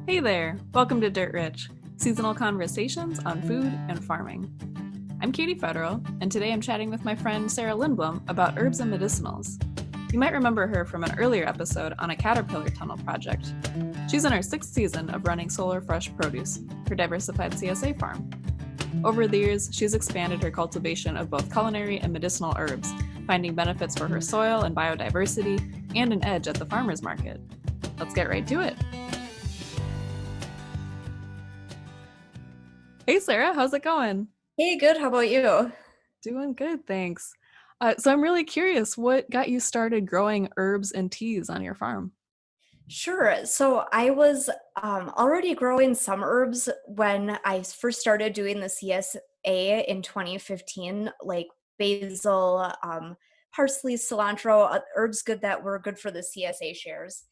Hey there! Welcome to Dirt Rich, seasonal conversations on food and farming. I'm Katie Federal, and today I'm chatting with my friend Sarah Lindblom about herbs and medicinals. You might remember her from an earlier episode on a caterpillar tunnel project. She's in her 6th season of running Solar Fresh Produce, her diversified CSA farm. Over the years, she's expanded her cultivation of both culinary and medicinal herbs, finding benefits for her soil and biodiversity, and an edge at the farmer's market. Let's get right to it. Hey Sarah, how's it going? Hey, good. How about you? Doing good, thanks. So I'm really curious, what got you started growing herbs and teas on your farm? Sure. So I was already growing some herbs when I first started doing the CSA in 2015, like basil, parsley, cilantro, herbs good that were good for the CSA shares.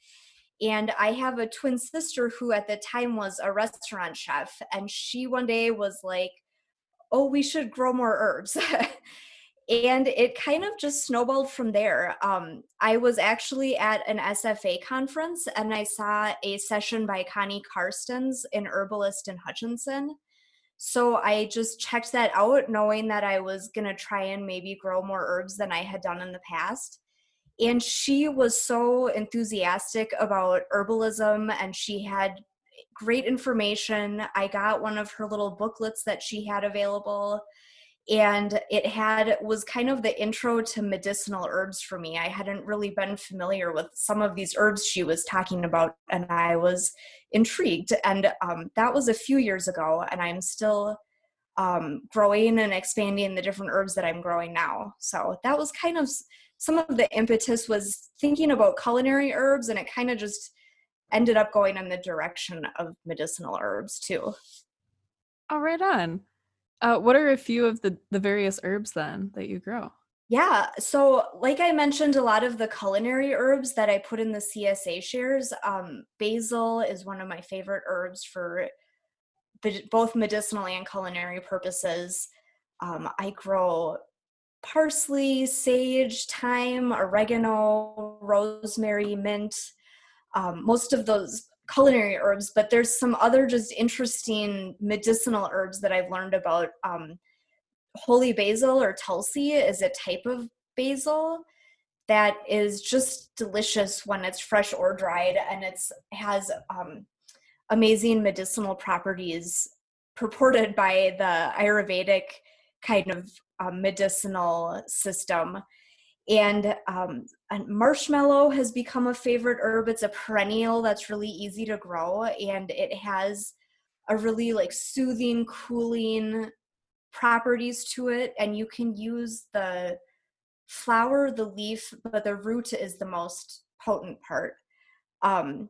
And I have a twin sister who at the time was a restaurant chef, and she one day was like, "Oh, we should grow more herbs." And it kind of just snowballed from there. I was actually at an SFA conference and I saw a session by Connie Karstens, an herbalist in Hutchinson. So I just checked that out, knowing that I was going to try and maybe grow more herbs than I had done in the past. And she was so enthusiastic about herbalism and she had great information. I got one of her little booklets that she had available, and it was kind of the intro to medicinal herbs for me. I hadn't really been familiar with some of these herbs she was talking about, and I was intrigued. And that was a few years ago, and I'm still growing and expanding the different herbs that I'm growing now. So that was kind of some of the impetus, was thinking about culinary herbs, and it kind of just ended up going in the direction of medicinal herbs too. Oh, right on. What are a few of the various herbs then that you grow? Yeah, so like I mentioned, a lot of the culinary herbs that I put in the CSA shares, basil is one of my favorite herbs for both medicinal and culinary purposes. I grow parsley, sage, thyme, oregano, rosemary, mint, most of those culinary herbs, but there's some other just interesting medicinal herbs that I've learned about. Holy Basil or Tulsi is a type of basil that is just delicious when it's fresh or dried, and it's has amazing medicinal properties purported by the Ayurvedic kind of medicinal system. And marshmallow has become a favorite herb. It's a perennial that's really easy to grow, and it has a really like soothing, cooling properties to it. And you can use the flower, the leaf, but the root is the most potent part. Um,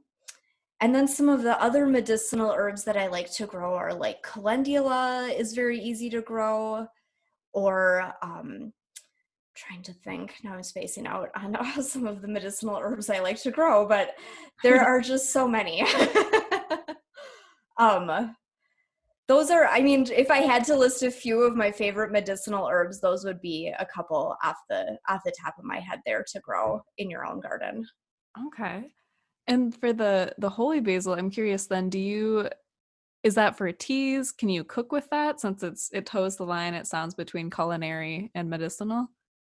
and then some of the other medicinal herbs that I like to grow are like calendula is very easy to grow, or trying to think, now I'm spacing out on some of the medicinal herbs I like to grow, but there are just so many. um, those are, I mean, if I had to list a few of my favorite medicinal herbs, those would be a couple off the top of my head there to grow in your own garden. Okay. And for the holy basil, I'm curious then, is that for teas? Can you cook with that since it toes the line, it sounds, between culinary and medicinal?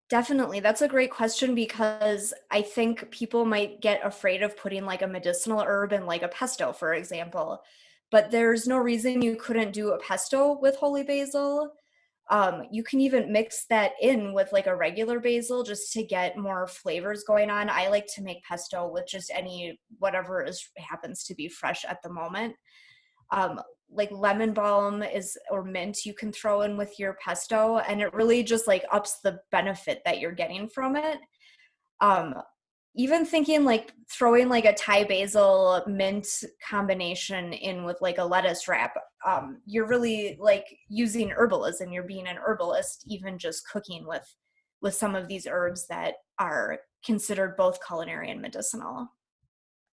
Definitely. That's a great question because I think people might get afraid of putting like a medicinal herb in like a pesto, for example. But there's no reason you couldn't do a pesto with holy basil. You can even mix that in with like a regular basil just to get more flavors going on. I like to make pesto with just any whatever is happens to be fresh at the moment. um, like lemon balm is or mint you can throw in with your pesto, and it really just like ups the benefit that you're getting from it. um, Even thinking like throwing like a Thai basil mint combination in with like a lettuce wrap, you're really like using herbalism. You're being an herbalist, even just cooking with some of these herbs that are considered both culinary and medicinal.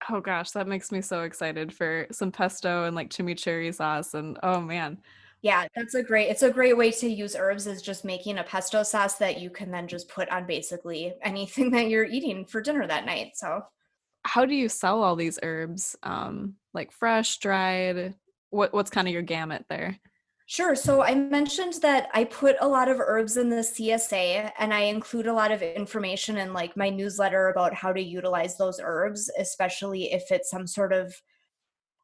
Oh gosh, that makes me so excited for some pesto and like chimichurri sauce and oh man. Yeah, it's a great way to use herbs, is just making a pesto sauce that you can then just put on basically anything that you're eating for dinner that night. So How do you sell all these herbs? Like fresh, dried? What's kind of your gamut there? Sure. So I mentioned that I put a lot of herbs in the CSA and I include a lot of information in like my newsletter about how to utilize those herbs, especially if it's some sort of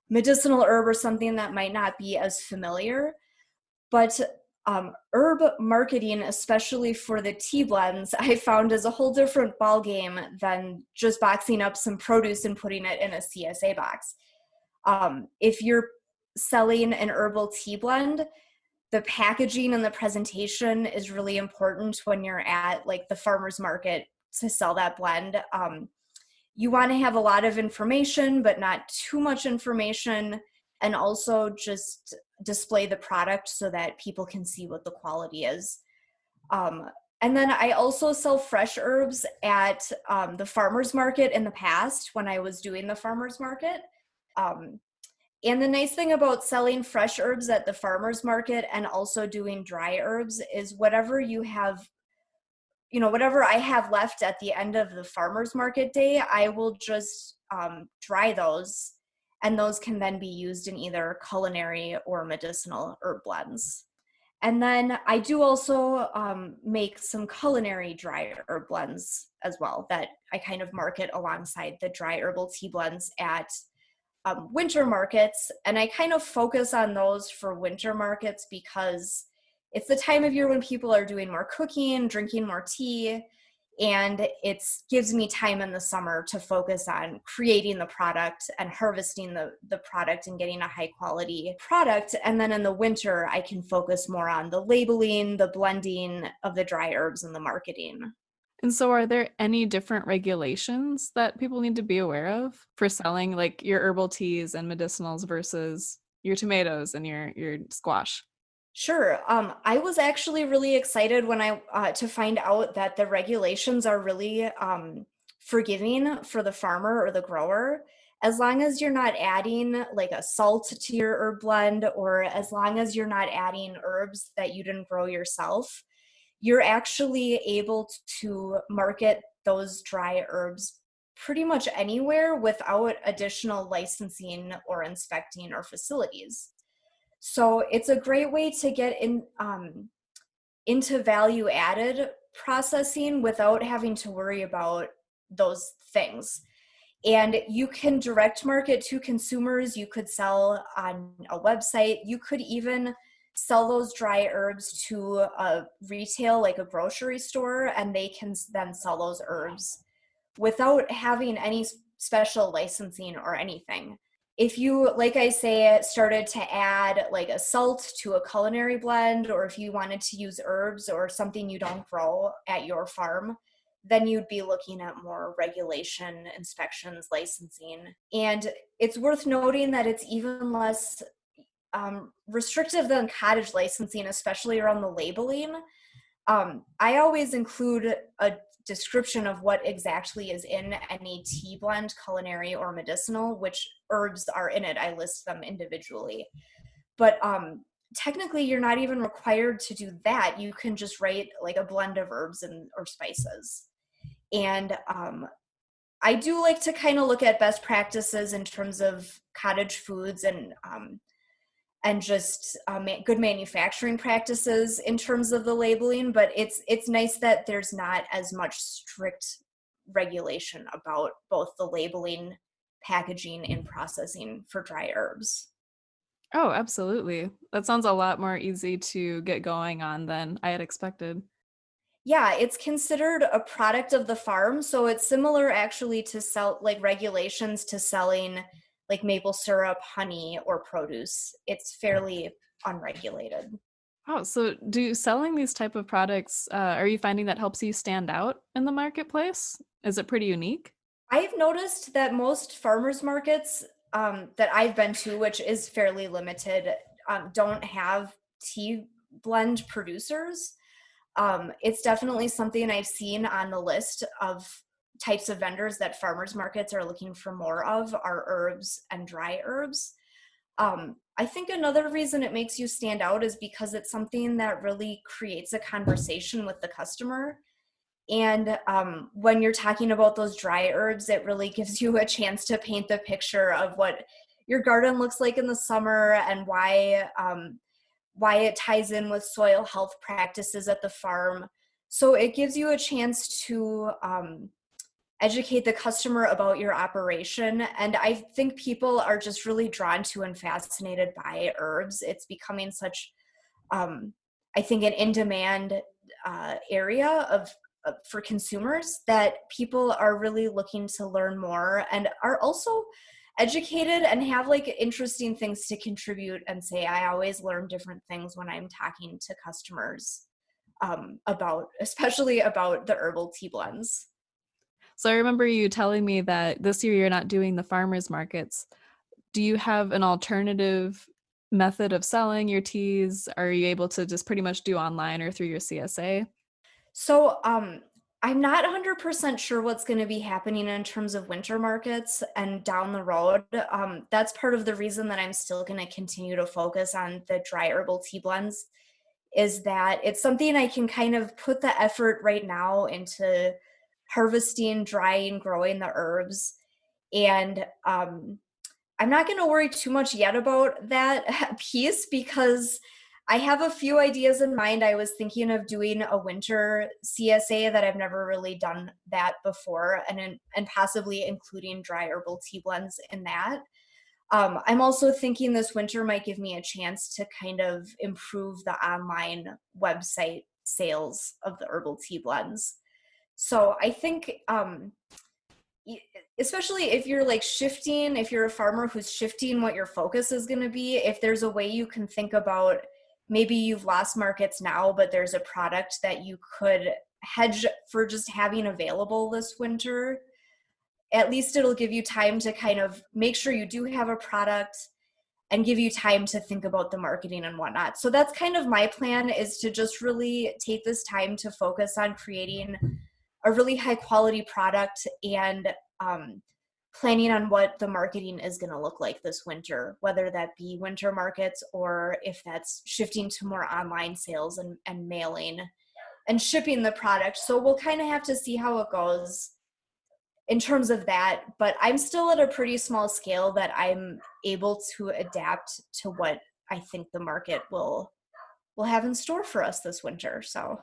medicinal herb or something that might not be as familiar. But herb marketing, especially for the tea blends, I found is a whole different ballgame than just boxing up some produce and putting it in a CSA box. If you're selling an herbal tea blend, the packaging and the presentation is really important when you're at like the farmer's market to sell that blend. You want to have a lot of information, but not too much information, and also just display the product so that people can see what the quality is. And then I also sell fresh herbs at the farmer's market in the past when I was doing the farmer's market. And the nice thing about selling fresh herbs at the farmer's market and also doing dry herbs is whatever you have, whatever I have left at the end of the farmer's market day, I will just dry those, and those can then be used in either culinary or medicinal herb blends. And then I do also make some culinary dry herb blends as well that I kind of market alongside the dry herbal tea blends at winter markets. And I kind of focus on those for winter markets because it's the time of year when people are doing more cooking, drinking more tea, and it gives me time in the summer to focus on creating the product and harvesting the product and getting a high quality product. And then in the winter, I can focus more on the labeling, the blending of the dry herbs, and the marketing. And so are there any different regulations that people need to be aware of for selling like your herbal teas and medicinals versus your tomatoes and your squash? Sure. I was actually really excited when I to find out that the regulations are really forgiving for the farmer or the grower, as long as you're not adding like a salt to your herb blend, or as long as you're not adding herbs that you didn't grow yourself. You're actually able to market those dry herbs pretty much anywhere without additional licensing or inspecting or facilities. So it's a great way to get into value added processing without having to worry about those things. And you can direct market to consumers. You could sell on a website. You could even sell those dry herbs to a retail, like a grocery store, and they can then sell those herbs without having any special licensing or anything. If you, like I say, started to add like a salt to a culinary blend, or if you wanted to use herbs or something you don't grow at your farm, then you'd be looking at more regulation, inspections, licensing. And it's worth noting that it's even less restrictive than cottage licensing, especially around the labeling. I always include a description of what exactly is in any tea blend, culinary or medicinal, which herbs are in it. I list them individually. But technically, you're not even required to do that. You can just write like a blend of herbs or spices. And I do like to kind of look at best practices in terms of cottage foods and just good manufacturing practices in terms of the labeling, but it's nice that there's not as much strict regulation about both the labeling, packaging, and processing for dry herbs. Oh, absolutely. That sounds a lot more easy to get going on than I had expected. Yeah, it's considered a product of the farm, so it's similar actually to sell like regulations to selling like maple syrup, honey, or produce. It's fairly unregulated. Oh, so do selling these type of products, are you finding that helps you stand out in the marketplace? Is it pretty unique? I've noticed that most farmers markets that I've been to, which is fairly limited, don't have tea blend producers. It's definitely something I've seen on the list of types of vendors that farmers markets are looking for more of are herbs and dry herbs. I think another reason it makes you stand out is because it's something that really creates a conversation with the customer. And when you're talking about those dry herbs, it really gives you a chance to paint the picture of what your garden looks like in the summer and why it ties in with soil health practices at the farm. So it gives you a chance to educate the customer about your operation. And I think people are just really drawn to and fascinated by herbs. It's becoming such, I think, an in-demand area for consumers that people are really looking to learn more and are also educated and have like interesting things to contribute and say. I always learn different things when I'm talking to customers especially about the herbal tea blends. So I remember you telling me that this year you're not doing the farmers markets. Do you have an alternative method of selling your teas? Are you able to just pretty much do online or through your CSA? So I'm not 100% sure what's going to be happening in terms of winter markets and down the road. That's part of the reason that I'm still going to continue to focus on the dry herbal tea blends, is that it's something I can kind of put the effort right now into harvesting, drying, growing the herbs. And I'm not going to worry too much yet about that piece because I have a few ideas in mind. I was thinking of doing a winter CSA that I've never really done that before, and possibly including dry herbal tea blends in that. I'm also thinking this winter might give me a chance to kind of improve the online website sales of the herbal tea blends. So I think especially if you're like shifting, if you're a farmer who's shifting what your focus is going to be, if there's a way you can think about, maybe you've lost markets now, but there's a product that you could hedge for just having available this winter, at least it'll give you time to kind of make sure you do have a product and give you time to think about the marketing and whatnot. So that's kind of my plan, is to just really take this time to focus on creating a really high quality product and planning on what the marketing is going to look like this winter, whether that be winter markets or if that's shifting to more online sales and mailing and shipping the product. So we'll kind of have to see how it goes in terms of that, but I'm still at a pretty small scale that I'm able to adapt to what I think the market will have in store for us this winter. So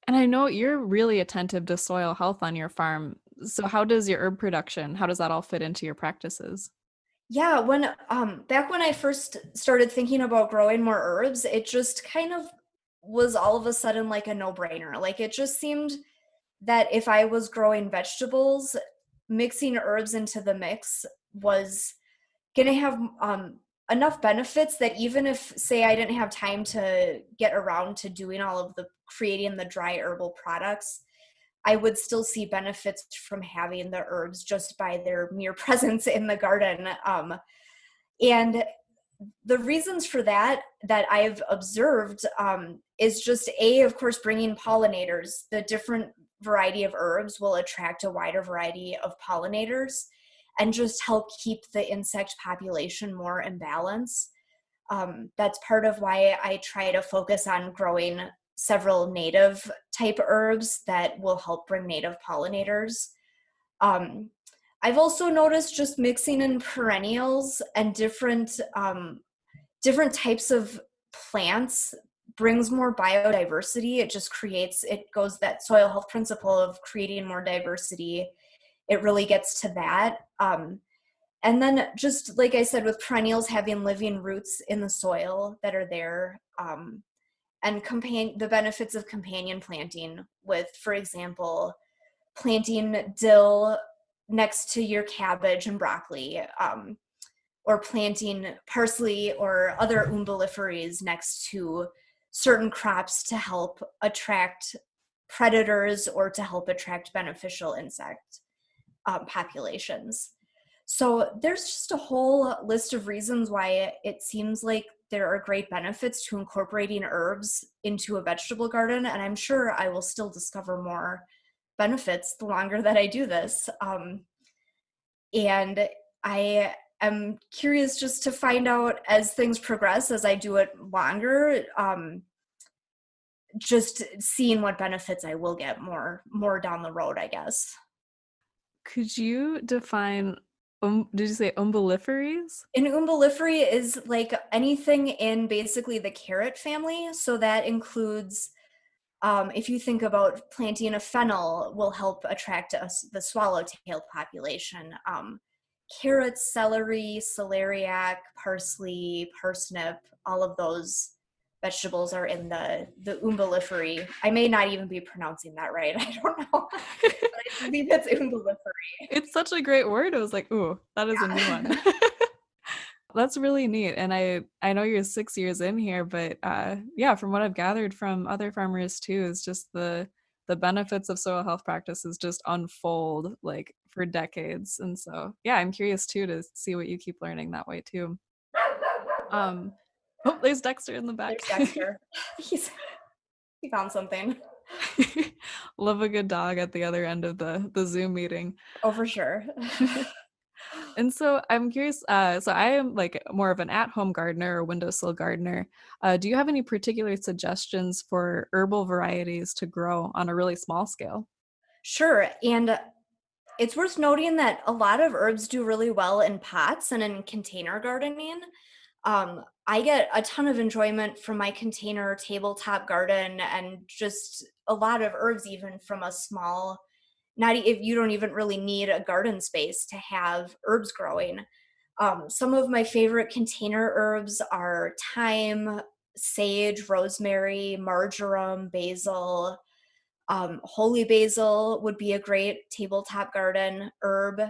And I know you're really attentive to soil health on your farm. So how does your herb production, how does that all fit into your practices? yeah, when back when I first started thinking about growing more herbs, it just kind of was all of a sudden like a no-brainer. Like it just seemed that if I was growing vegetables, mixing herbs into the mix was going to have enough benefits that even if, say, I didn't have time to get around to doing all of the creating the dry herbal products, I would still see benefits from having the herbs just by their mere presence in the garden. And the reasons for that I've observed is just of course, bringing pollinators. The different variety of herbs will attract a wider variety of pollinators and just help keep the insect population more in balance. That's part of why I try to focus on growing several native type herbs that will help bring native pollinators. Um, I've also noticed just mixing in perennials and different types of plants brings more biodiversity. It just creates, it goes that soil health principle of creating more diversity. It really gets to that. And then just like I said, with perennials having living roots in the soil that are there, and the benefits of companion planting with, for example, planting dill next to your cabbage and broccoli, or planting parsley or other umbelliferas next to certain crops to help attract predators or to help attract beneficial insect populations. So there's just a whole list of reasons why it seems like there are great benefits to incorporating herbs into a vegetable garden, and I'm sure I will still discover more benefits the longer that I do this. And I am curious just to find out as things progress, as I do it longer, just seeing what benefits I will get more down the road, I guess. Could you define Did you say umbelliferes? An umbelliferae is like anything in basically the carrot family. So that includes, if you think about planting a fennel will help attract the swallowtail population. Carrots, celery, celeriac, parsley, parsnip, all of those vegetables are in the umbelliferae. I may not even be pronouncing that right. I don't know. But I believe it's umbelliferae. It's such a great word. I was like, ooh, that is a new one. Yeah. That's really neat. And I know you're 6 years in here, but yeah, from what I've gathered from other farmers too, is just the benefits of soil health practices just unfold like for decades. And so yeah, I'm curious too to see what you keep learning that way too. Um oh, there's Dexter in the back. There's Dexter. He found something. Love a good dog at the other end of the Zoom meeting. Oh, for sure. And so I'm curious, so I am like more of an at-home gardener or windowsill gardener. Do you have any particular suggestions for herbal varieties to grow on a really small scale? Sure. And it's worth noting that a lot of herbs do really well in pots and in container gardening. I get a ton of enjoyment from my container tabletop garden and just a lot of herbs, even from a small, not if you don't even really need a garden space to have herbs growing. Some of my favorite container herbs are thyme, sage, rosemary, marjoram, basil. Holy basil would be a great tabletop garden herb.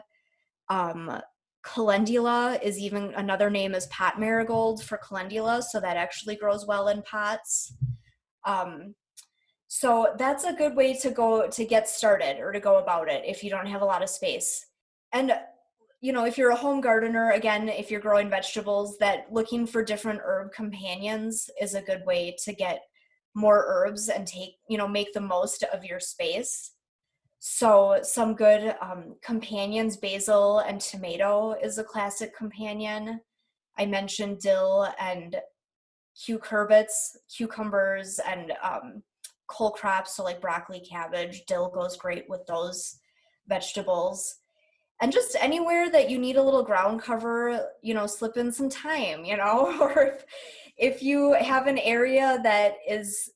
Um, Calendula is even another name is pot marigold for calendula, so that actually grows well in pots. Um, so that's a good way to go to get started or to go about it if you don't have a lot of space. And if you're a home gardener, again, if you're growing vegetables, that looking for different herb companions is a good way to get more herbs and make the most of your space. So some good companions, basil and tomato is a classic companion. I mentioned dill and cucumbers and cole crops, so like broccoli, cabbage. Dill goes great with those vegetables. And just anywhere that you need a little ground cover, slip in some thyme, or if you have an area that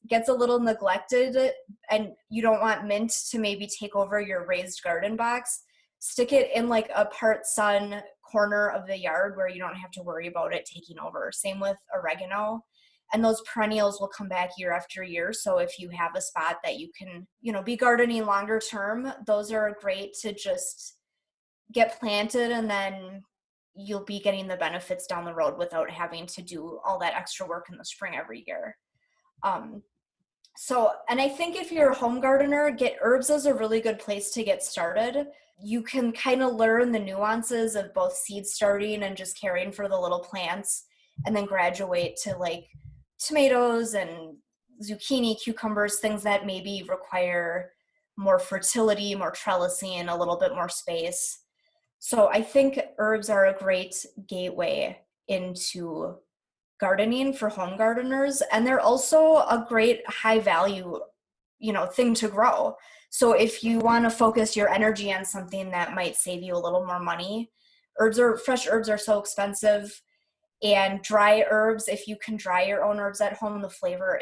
gets a little neglected and you don't want mint to maybe take over your raised garden box, stick it in like a part sun corner of the yard where you don't have to worry about it taking over. Same with oregano. And those perennials will come back year after year. So if you have a spot that you can, be gardening longer term, those are great to just get planted, and then you'll be getting the benefits down the road without having to do all that extra work in the spring every year. And I think if you're a home gardener, get herbs as a really good place to get started. You can kind of learn the nuances of both seed starting and just caring for the little plants, and then graduate to like tomatoes and zucchini, cucumbers, things that maybe require more fertility, more trellising, a little bit more space. So I think herbs are a great gateway into gardening for home gardeners, and they're also a great high value, thing to grow. So if you want to focus your energy on something that might save you a little more money, fresh herbs are so expensive, and dry herbs, if you can dry your own herbs at home, the flavor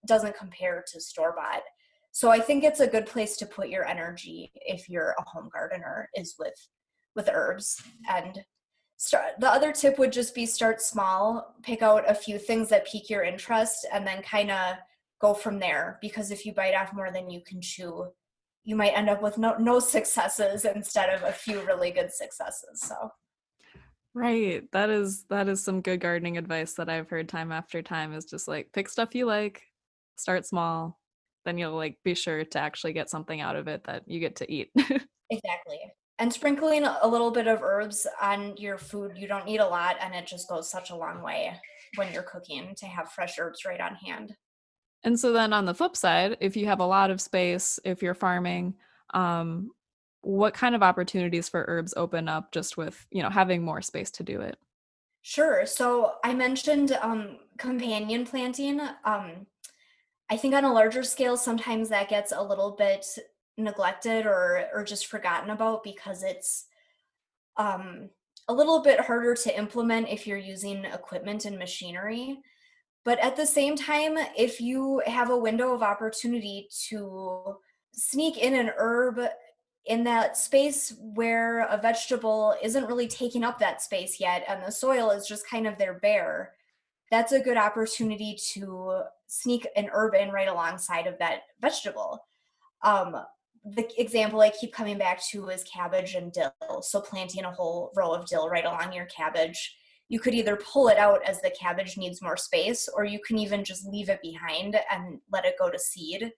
doesn't compare to store-bought. So I think it's a good place to put your energy if you're a home gardener is with herbs. And the other tip would just be start small, pick out a few things that pique your interest, and then kind of go from there. Because if you bite off more than you can chew, you might end up with no successes instead of a few really good successes. So. Right. That is some good gardening advice that I've heard time after time is just like pick stuff you like, start small, then you'll like be sure to actually get something out of it that you get to eat. Exactly. And sprinkling a little bit of herbs on your food, you don't need a lot, and it just goes such a long way when you're cooking to have fresh herbs right on hand. And so then on the flip side, if you have a lot of space, if you're farming, um, what kind of opportunities for herbs open up just with, having more space to do it? Sure. So I mentioned companion planting. I think on a larger scale, sometimes that gets a little bit neglected or just forgotten about because it's a little bit harder to implement if you're using equipment and machinery. But at the same time, if you have a window of opportunity to sneak in an herb in that space where a vegetable isn't really taking up that space yet and the soil is just kind of there bare, that's a good opportunity to sneak an herb in right alongside of that vegetable. Um, the example I keep coming back to is cabbage and dill. So planting a whole row of dill right along your cabbage. You could either pull it out as the cabbage needs more space, or you can even just leave it behind and let it go to seed.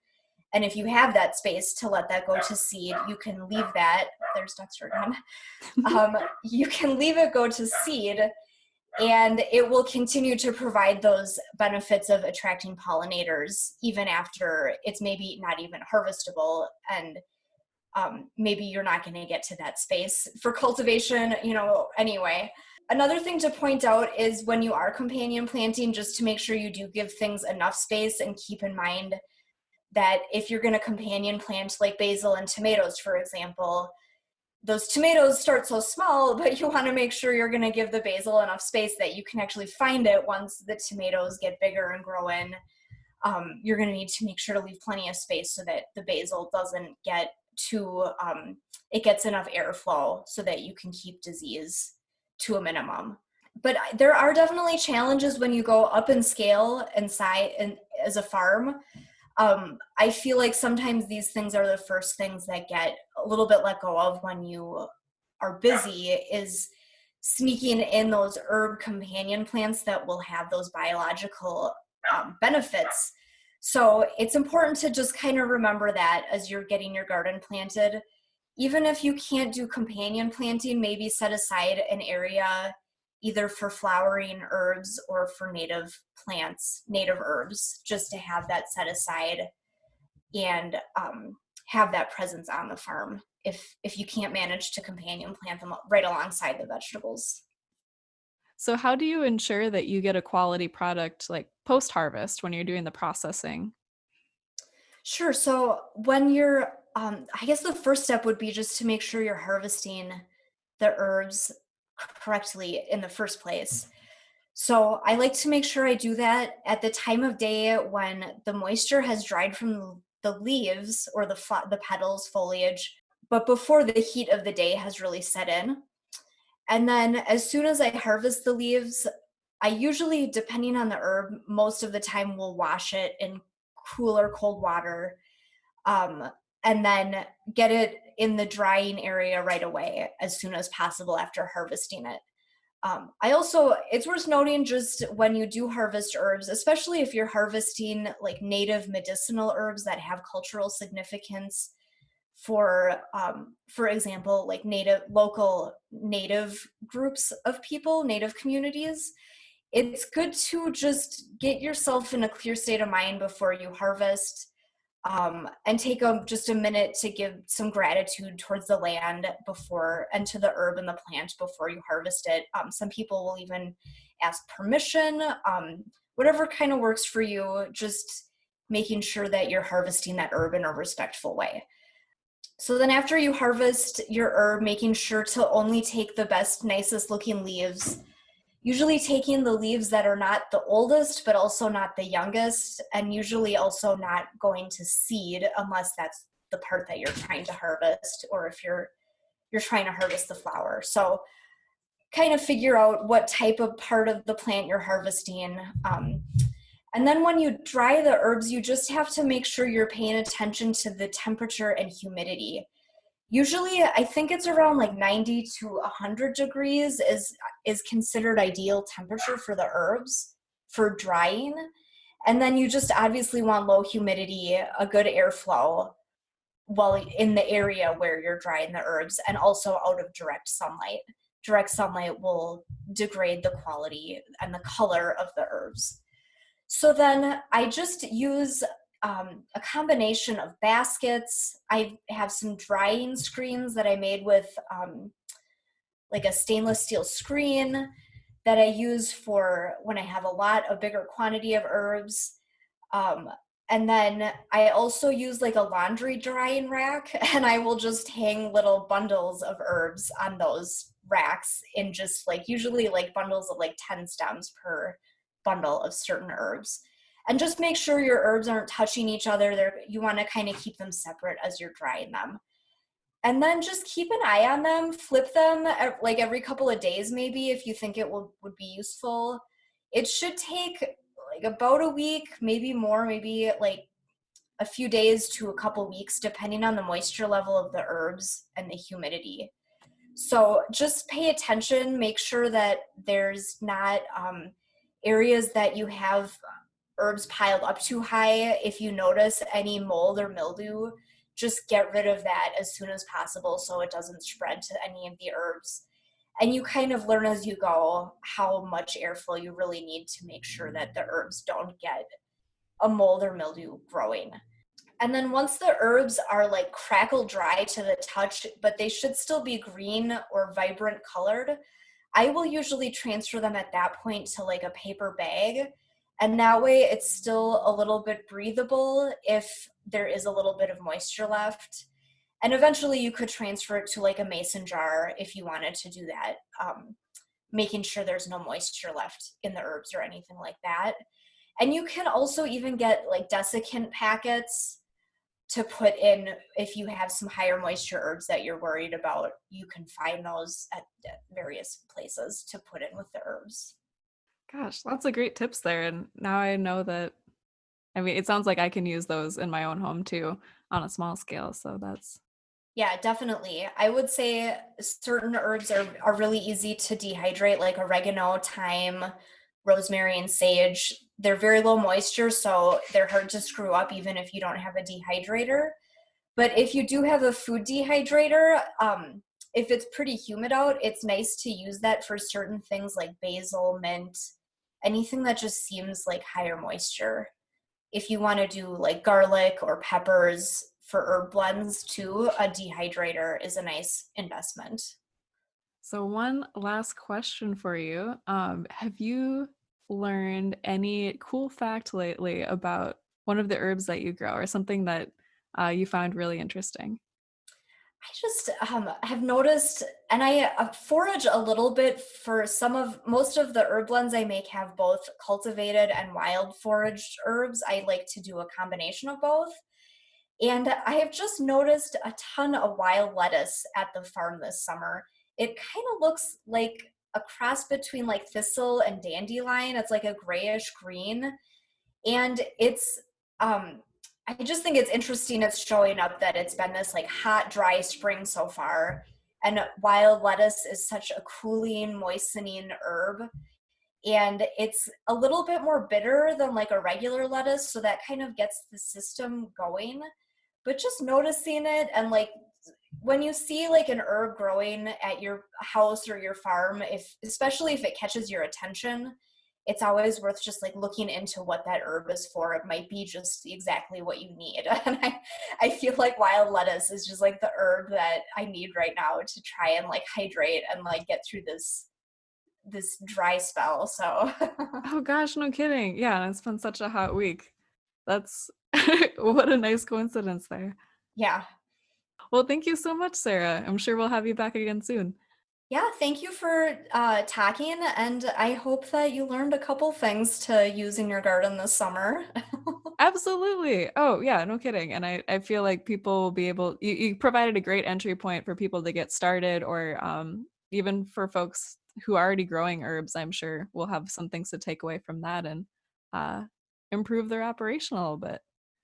And if you have that space to let that go to seed, you can leave that. There's Dexter again. You can leave it go to seed, and it will continue to provide those benefits of attracting pollinators even after it's maybe not even harvestable, and maybe you're not going to get to that space for cultivation, anyway. Another thing to point out is when you are companion planting, just to make sure you do give things enough space, and keep in mind that if you're going to companion plant like basil and tomatoes, for example, those tomatoes start so small, but you want to make sure you're going to give the basil enough space that you can actually find it once the tomatoes get bigger and grow in. You're going to need to make sure to leave plenty of space so that the basil doesn't get it gets enough airflow so that you can keep disease to a minimum. But there are definitely challenges when you go up in scale and size and as a farm. I feel like sometimes these things are the first things that get a little bit let go of when you are busy, is sneaking in those herb companion plants that will have those biological benefits. So it's important to just kind of remember that as you're getting your garden planted. Even if you can't do companion planting, maybe set aside an area either for flowering herbs or for native plants, native herbs, just to have that set aside and have that presence on the farm if you can't manage to companion plant them right alongside the vegetables. So how do you ensure that you get a quality product like post-harvest when you're doing the processing? Sure. So when you're, I guess the first step would be just to make sure you're harvesting the herbs correctly in the first place. So I like to make sure I do that at the time of day when the moisture has dried from the leaves or the petals, foliage, but before the heat of the day has really set in. And then as soon as I harvest the leaves, I usually, depending on the herb, most of the time will wash it in cool or cold water, and then get it in the drying area right away as soon as possible after harvesting it. It's worth noting, just when you do harvest herbs, especially if you're harvesting like native medicinal herbs that have cultural significance for example, like local native groups of people, native communities, it's good to just get yourself in a clear state of mind before you harvest, and take just a minute to give some gratitude towards the land before, and to the herb and the plant before you harvest it. Some people will even ask permission, whatever kind of works for you, just making sure that you're harvesting that herb in a respectful way. So then after you harvest your herb, making sure to only take the best, nicest looking leaves, usually taking the leaves that are not the oldest, but also not the youngest, and usually also not going to seed unless that's the part that you're trying to harvest, or if you're trying to harvest the flower. So kind of figure out what type of part of the plant you're harvesting. And then when you dry the herbs, you just have to make sure you're paying attention to the temperature and humidity. Usually, I think it's around like 90 to 100 degrees is considered ideal temperature for the herbs for drying. And then you just obviously want low humidity, a good airflow while in the area where you're drying the herbs, and also out of direct sunlight. Direct sunlight will degrade the quality and the color of the herbs. So then I just use a combination of baskets. I have some drying screens that I made with like a stainless steel screen that I use for when I have a bigger quantity of herbs. And then I also use like a laundry drying rack, and I will just hang little bundles of herbs on those racks in just like usually like bundles of like 10 stems per bundle of certain herbs. And just make sure your herbs aren't touching each other. You want to kind of keep them separate as you're drying them. And then just keep an eye on them, flip them like every couple of days maybe if you think it would be useful. It should take like about a week, maybe more, maybe like a few days to a couple weeks, depending on the moisture level of the herbs and the humidity. So just pay attention, make sure that there's not areas that you have herbs piled up too high. If you notice any mold or mildew, just get rid of that as soon as possible so it doesn't spread to any of the herbs. And you kind of learn as you go how much airflow you really need to make sure that the herbs don't get a mold or mildew growing. And then once the herbs are like crackle dry to the touch, but they should still be green or vibrant colored, I will usually transfer them at that point to like a paper bag. And that way it's still a little bit breathable if there is a little bit of moisture left. And eventually you could transfer it to like a mason jar if you wanted to do that, making sure there's no moisture left in the herbs or anything like that. And you can also even get like desiccant packets to put in if you have some higher moisture herbs that you're worried about. You can find those at various places to put in with the herbs. Gosh, lots of great tips there. And now I know that, I mean, it sounds like I can use those in my own home too on a small scale. So that's... Yeah, definitely. I would say certain herbs are really easy to dehydrate, like oregano, thyme, rosemary, and sage. They're very low moisture, so they're hard to screw up even if you don't have a dehydrator. But if you do have a food dehydrator, if it's pretty humid out, it's nice to use that for certain things like basil, mint, anything that just seems like higher moisture. If you want to do like garlic or peppers for herb blends too, a dehydrator is a nice investment. So one last question for you. Have you learned any cool fact lately about one of the herbs that you grow or something that you found really interesting? I just have noticed, and I forage a little bit for most of the herb blends I make have both cultivated and wild foraged herbs. I like to do a combination of both. And I have just noticed a ton of wild lettuce at the farm this summer. It kind of looks like a cross between like thistle and dandelion. It's like a grayish green. And it's, I just think it's interesting it's showing up that it's been this like hot, dry spring so far. And wild lettuce is such a cooling, moistening herb. And it's a little bit more bitter than like a regular lettuce. So that kind of gets the system going. But just noticing it, and like when you see like an herb growing at your house or your farm, especially if it catches your attention, it's always worth just like looking into what that herb is for. It might be just exactly what you need. And I feel like wild lettuce is just like the herb that I need right now to try and like hydrate and like get through this dry spell. So Oh gosh, no kidding. Yeah, it's been such a hot week. That's what a nice coincidence there. Yeah. Well, thank you so much, Sarah. I'm sure we'll have you back again soon. Yeah, thank you for talking, and I hope that you learned a couple things to use in your garden this summer. Absolutely. Oh, yeah, no kidding. And I feel like people will be able, you provided a great entry point for people to get started, or even for folks who are already growing herbs. I'm sure we'll have some things to take away from that and improve their operation a little bit.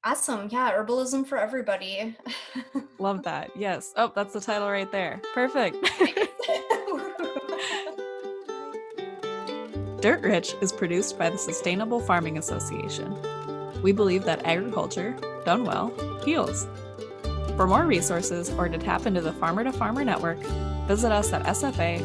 Awesome. Yeah, herbalism for everybody. Love that. Yes. Oh, that's the title right there. Perfect. Dirt Rich is produced by the Sustainable Farming Association. We believe that agriculture, done well, heals. For more resources or to tap into the Farmer to Farmer Network, visit us at sfa-mn.org.